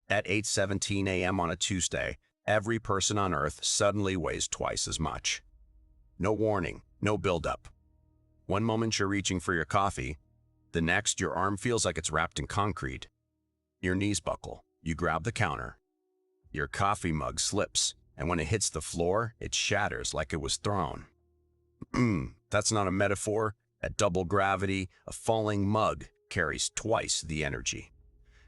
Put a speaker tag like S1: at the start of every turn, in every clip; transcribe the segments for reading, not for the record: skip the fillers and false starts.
S1: At 8:17 a.m. on a Tuesday, every person on Earth suddenly weighs twice as much. No warning, no buildup. One moment you're reaching for your coffee, the next your arm feels like it's wrapped in concrete. Your knees buckle, you grab the counter. Your coffee mug slips, and when it hits the floor, it shatters like it was thrown. That's not a metaphor. At double gravity, a falling mug carries twice the energy.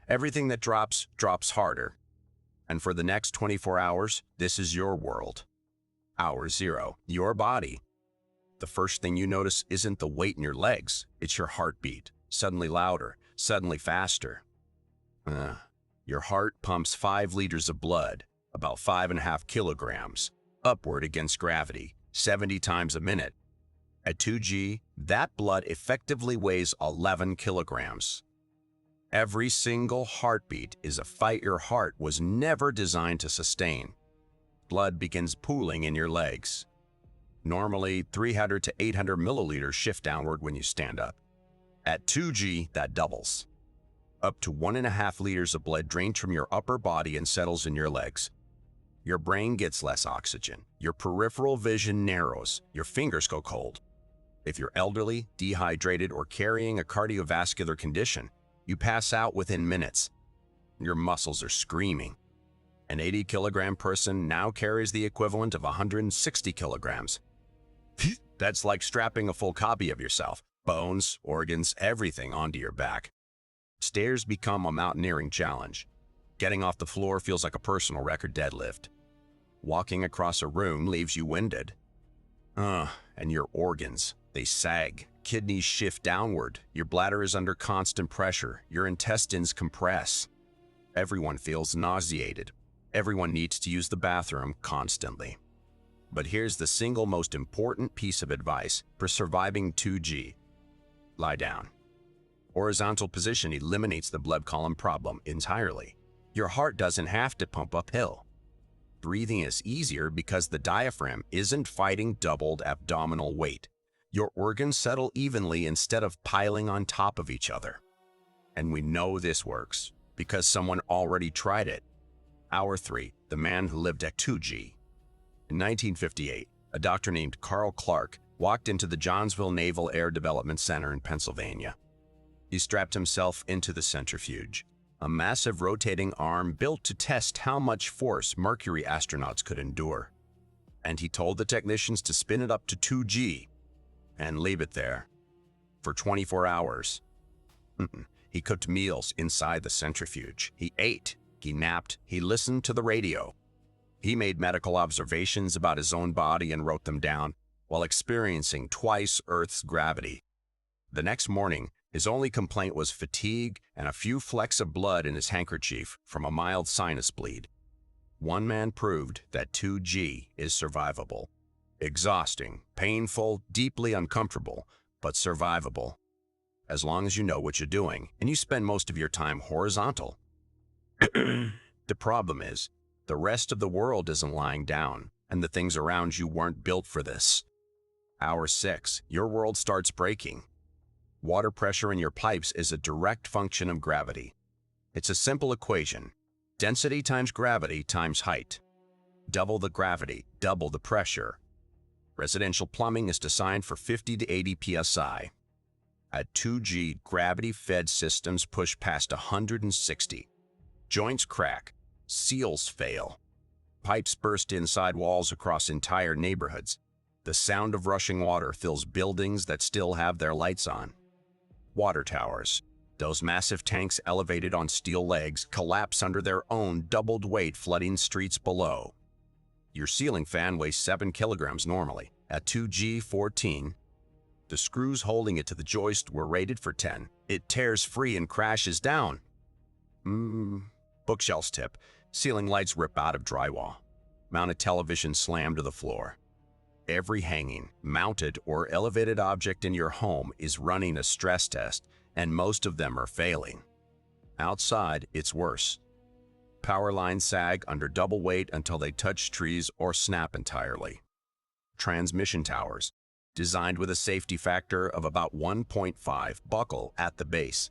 S1: Everything that drops, drops harder. And for the next 24 hours, this is your world. Hour zero, your body. The first thing you notice isn't the weight in your legs, it's your heartbeat, suddenly louder, suddenly faster. Your heart pumps 5 liters of blood, about 5.5 kilograms, upward against gravity, 70 times a minute. At 2G, that blood effectively weighs 11 kilograms. Every single heartbeat is a fight your heart was never designed to sustain. Blood begins pooling in your legs. Normally, 300 to 800 milliliters shift downward when you stand up. At 2G, that doubles. Up to 1.5 liters of blood drains from your upper body and settles in your legs. Your brain gets less oxygen. Your peripheral vision narrows. Your fingers go cold. If you're elderly, dehydrated, or carrying a cardiovascular condition, you pass out within minutes. Your muscles are screaming. An 80-kilogram person now carries the equivalent of 160 kilograms. That's like strapping a full copy of yourself, bones, organs, everything onto your back. Stairs become a mountaineering challenge. Getting off the floor feels like a personal record deadlift. Walking across a room leaves you winded. And your organs, they sag. Kidneys shift downward. Your bladder is under constant pressure. Your intestines compress. Everyone feels nauseated. Everyone needs to use the bathroom constantly. But here's the single most important piece of advice for surviving 2G. Lie down. Horizontal position eliminates the blood column problem entirely. Your heart doesn't have to pump uphill. Breathing is easier because the diaphragm isn't fighting doubled abdominal weight. Your organs settle evenly instead of piling on top of each other. And we know this works because someone already tried it. Hour 3, the man who lived at 2G. In 1958, a doctor named Carl Clark walked into the Johnsville Naval Air Development Center in Pennsylvania. He strapped himself into the centrifuge, a massive rotating arm built to test how much force Mercury astronauts could endure. And he told the technicians to spin it up to 2G and leave it there for 24 hours. He cooked meals inside the centrifuge. He ate, he napped, he listened to the radio. He made medical observations about his own body and wrote them down while experiencing twice Earth's gravity. The next morning, his only complaint was fatigue and a few flecks of blood in his handkerchief from a mild sinus bleed. One man proved that 2G is survivable. Exhausting, painful, deeply uncomfortable, but survivable. As long as you know what you're doing and you spend most of your time horizontal. The problem is, the rest of the world isn't lying down, and the things around you weren't built for this. Hour 6, your world starts breaking. Water pressure in your pipes is a direct function of gravity. It's a simple equation. Density times gravity times height. Double the gravity, double the pressure. Residential plumbing is designed for 50 to 80 psi. At 2G, gravity-fed systems push past 160. Joints crack, seals fail. Pipes burst inside walls across entire neighborhoods. The sound of rushing water fills buildings that still have their lights on. Water towers, those massive tanks elevated on steel legs, collapse under their own doubled weight, flooding streets below. Your ceiling fan weighs 7 kilograms normally. At 2G14, the screws holding it to the joist were rated for 10. It tears free and crashes down. Bookshelves tip. Ceiling lights rip out of drywall. Mounted television slam to the floor. Every hanging, mounted, or elevated object in your home is running a stress test, and most of them are failing. Outside, it's worse. Power lines sag under double weight until they touch trees or snap entirely. Transmission towers, designed with a safety factor of about 1.5, buckle at the base.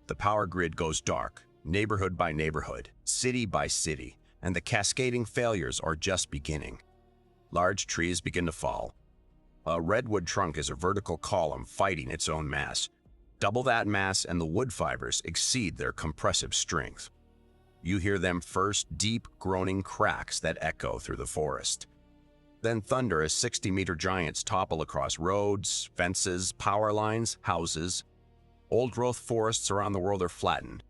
S1: The power grid goes dark. neighborhood by neighborhood, city by city, and the cascading failures are just beginning. Large trees begin to fall. A redwood trunk is a vertical column fighting its own mass. Double that mass and the wood fibers exceed their compressive strength. You hear them first, deep, groaning cracks that echo through the forest. Then thunder as 60-meter giants topple across roads, fences, power lines, houses. Old-growth forests around the world are flattened.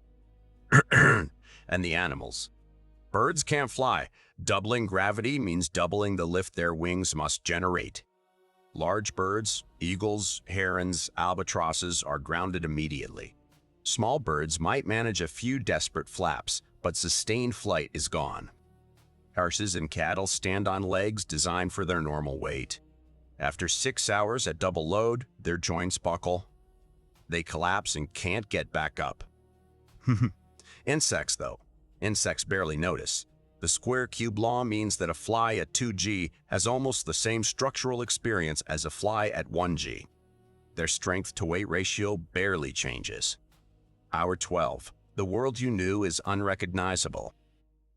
S1: And the animals. Birds can't fly. Doubling gravity means doubling the lift their wings must generate. Large birds, eagles, herons, albatrosses are grounded immediately. Small birds might manage a few desperate flaps, but sustained flight is gone. Horses and cattle stand on legs designed for their normal weight. After 6 hours at double load, their joints buckle. They collapse and can't get back up. Insects, though. Insects barely notice. The square cube law means that a fly at 2G has almost the same structural experience as a fly at 1G. Their strength-to-weight ratio barely changes. Hour 12. The world you knew is unrecognizable.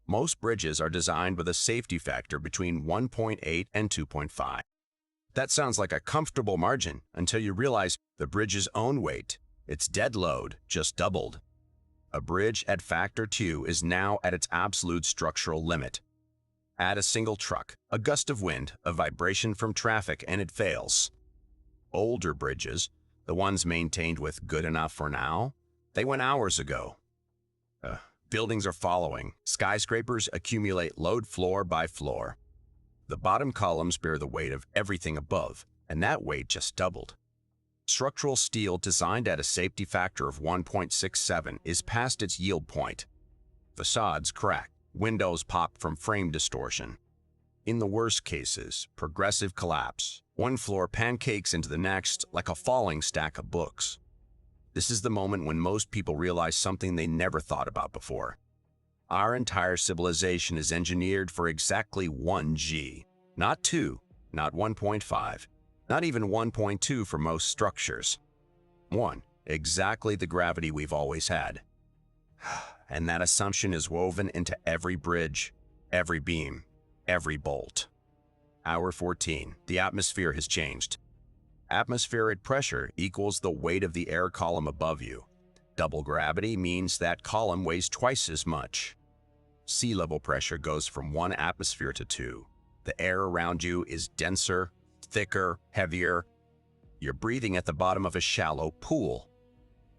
S1: Most bridges are designed with a safety factor between 1.8 and 2.5. That sounds like a comfortable margin until you realize the bridge's own weight, its dead load, just doubled. A bridge at factor 2 is now at its absolute structural limit. Add a single truck, a gust of wind, a vibration from traffic, and it fails. Older bridges, the ones maintained with good enough for now, they went hours ago. Buildings are following. Skyscrapers accumulate load floor by floor. The bottom columns bear the weight of everything above, and that weight just doubled. Structural steel designed at a safety factor of 1.67 is past its yield point. Facades crack, windows pop from frame distortion. In the worst cases, progressive collapse. One floor pancakes into the next like a falling stack of books. This is the moment when most people realize something they never thought about before. Our entire civilization is engineered for exactly 1G, not 2, not 1.5, not even 1.2 for most structures. 1, exactly the gravity we've always had. And that assumption is woven into every bridge, every beam, every bolt. Hour 14, the atmosphere has changed. Atmospheric pressure equals the weight of the air column above you. Double gravity means that column weighs twice as much. Sea level pressure goes from 1 atmosphere to 2. The air around you is denser, thicker, heavier. You're breathing at the bottom of a shallow pool.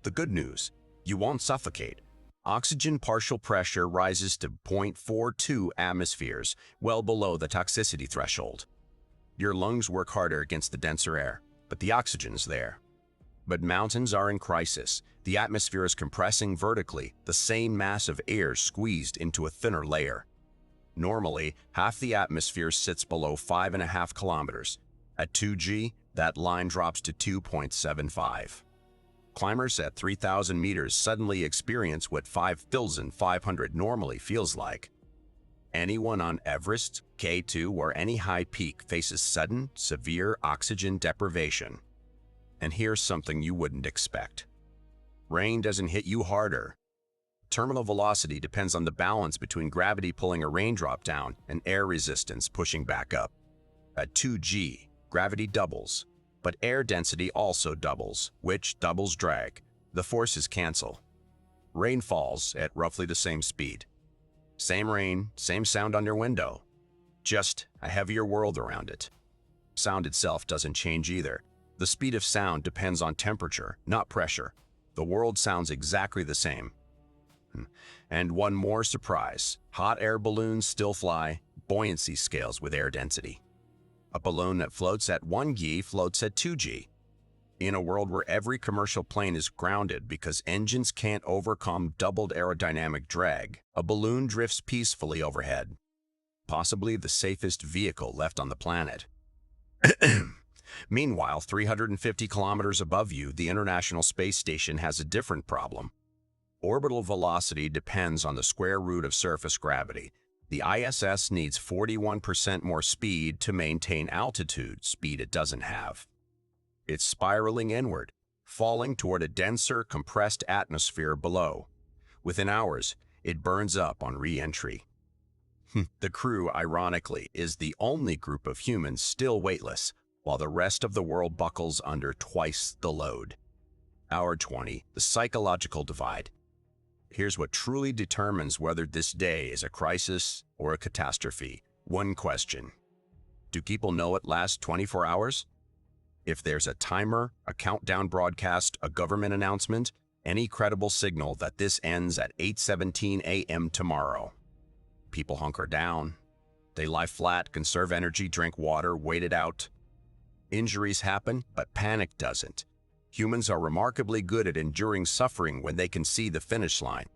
S1: The good news, you won't suffocate. Oxygen partial pressure rises to 0.42 atmospheres, well below the toxicity threshold. Your lungs work harder against the denser air, but the oxygen's there. But mountains are in crisis. The atmosphere is compressing vertically, the same mass of air squeezed into a thinner layer. Normally, half the atmosphere sits below 5.5 kilometers. At 2G, that line drops to 2.75. Climbers at 3,000 meters suddenly experience what 5,500 normally feels like. Anyone on Everest, K2, or any high peak faces sudden, severe oxygen deprivation. And here's something you wouldn't expect. Rain doesn't hit you harder. Terminal velocity depends on the balance between gravity pulling a raindrop down and air resistance pushing back up. At 2G, gravity doubles, but air density also doubles, which doubles drag. The forces cancel. Rain falls at roughly the same speed. Same rain, same sound on your window. Just a heavier world around it. Sound itself doesn't change either. The speed of sound depends on temperature, not pressure. The world sounds exactly the same. And one more surprise. Hot air balloons still fly. Buoyancy scales with air density. A balloon that floats at 1G floats at 2G. In a world where every commercial plane is grounded because engines can't overcome doubled aerodynamic drag, a balloon drifts peacefully overhead. Possibly the safest vehicle left on the planet. Meanwhile, 350 kilometers above you, the International Space Station has a different problem. Orbital velocity depends on the square root of surface gravity. The ISS needs 41% more speed to maintain altitude, speed it doesn't have. It's spiraling inward, falling toward a denser, compressed atmosphere below. Within hours, it burns up on re-entry. The crew, ironically, is the only group of humans still weightless, while the rest of the world buckles under twice the load. Hour 20, the psychological divide. Here's what truly determines whether this day is a crisis or a catastrophe. One question. Do people know it lasts 24 hours? If there's a timer, a countdown broadcast, a government announcement, any credible signal that this ends at 8:17 a.m. tomorrow, people hunker down. They lie flat, conserve energy, drink water, wait it out. Injuries happen, but panic doesn't. Humans are remarkably good at enduring suffering when they can see the finish line.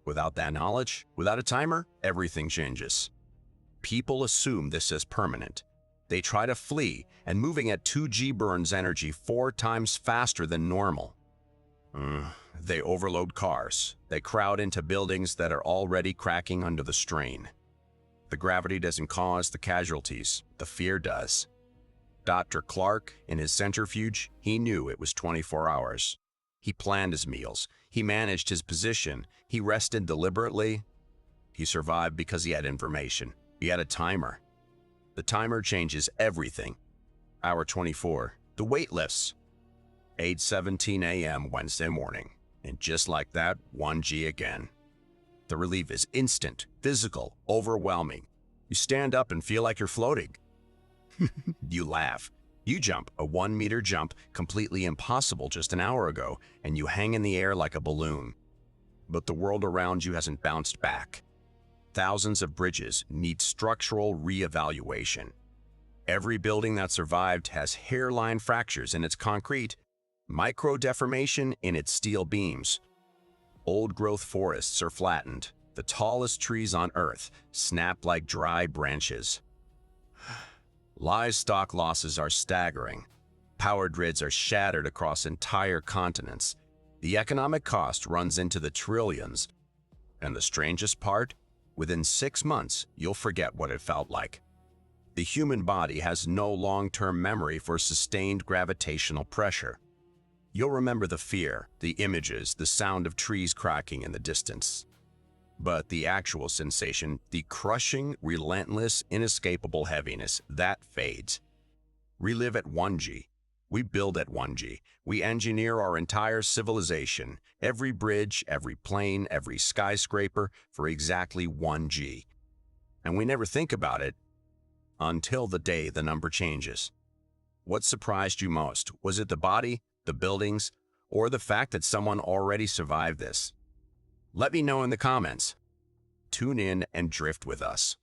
S1: Without that knowledge, without a timer, everything changes. People assume this is permanent. They try to flee, and moving at 2G burns energy 4 times faster than normal. They overload cars. They crowd into buildings that are already cracking under the strain. The gravity doesn't cause the casualties, the fear does. Dr. Clark, in his centrifuge, he knew it was 24 hours. He planned his meals. He managed his position. He rested deliberately. He survived because he had information. He had a timer. The timer changes everything. Hour 24. The weight lifts. 8:17 a.m. Wednesday morning. And just like that, 1G again. The relief is instant, physical, overwhelming. You stand up and feel like you're floating. You laugh. You jump, a 1-meter jump, completely impossible just an hour ago, and you hang in the air like a balloon. But the world around you hasn't bounced back. Thousands of bridges need structural re-evaluation. Every building that survived has hairline fractures in its concrete, micro-deformation in its steel beams. Old-growth forests are flattened. The tallest trees on Earth snap like dry branches. Livestock losses are staggering. Power grids are shattered across entire continents. The economic cost runs into the trillions. And the strangest part? Within 6 months, you'll forget what it felt like. The human body has no long-term memory for sustained gravitational pressure. You'll remember the fear, the images, the sound of trees cracking in the distance. But the actual sensation, the crushing, relentless, inescapable heaviness, that fades. Relive at 1G. We build at 1G. We engineer our entire civilization, every bridge, every plane, every skyscraper, for exactly 1G. And we never think about it until the day the number changes. What surprised you most? Was it the body, the buildings, or the fact that someone already survived this? Let me know in the comments. Tune in and drift with us.